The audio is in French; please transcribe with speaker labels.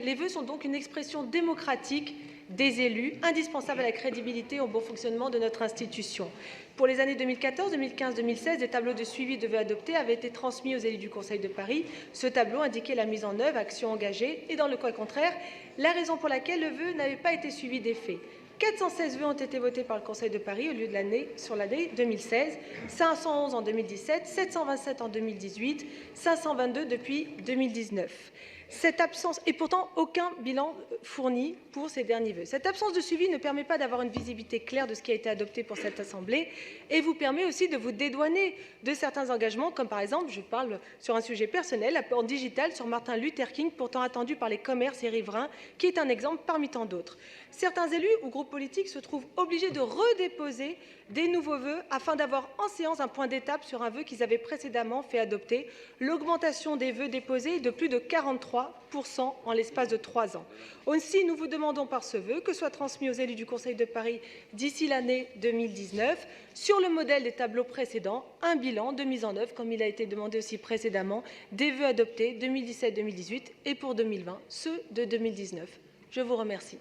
Speaker 1: Les vœux sont donc une expression démocratique des élus, indispensable à la crédibilité et au bon fonctionnement de notre institution. Pour les années 2014, 2015, 2016, des tableaux de suivi de vœux adoptés avaient été transmis aux élus du Conseil de Paris. Ce tableau indiquait la mise en œuvre, actions engagées, et dans le cas contraire, la raison pour laquelle le vœu n'avait pas été suivi d'effet. 416 vœux ont été votés par le Conseil de Paris au lieu de sur l'année 2016, 511 en 2017, 727 en 2018, 522 depuis 2019. Cette absence, et pourtant aucun bilan fourni pour ces derniers vœux. Cette absence de suivi ne permet pas d'avoir une visibilité claire de ce qui a été adopté pour cette Assemblée et vous permet aussi de vous dédouaner de certains engagements, comme par exemple, je parle sur un sujet personnel, l'apport digital sur Martin Luther King, pourtant attendu par les commerces et riverains, qui est un exemple parmi tant d'autres. Certains élus ou groupes politiques se trouvent obligés de redéposer des nouveaux vœux afin d'avoir en séance un point d'étape sur un vœu qu'ils avaient précédemment fait adopter. L'augmentation des vœux déposés est de plus de 43% en l'espace de 3 ans. Aussi, nous vous demandons par ce vœu que soit transmis aux élus du Conseil de Paris d'ici l'année 2019, sur le modèle des tableaux précédents, un bilan de mise en œuvre, comme il a été demandé aussi précédemment, des vœux adoptés 2017-2018 et pour 2020, ceux de 2019. Je vous remercie.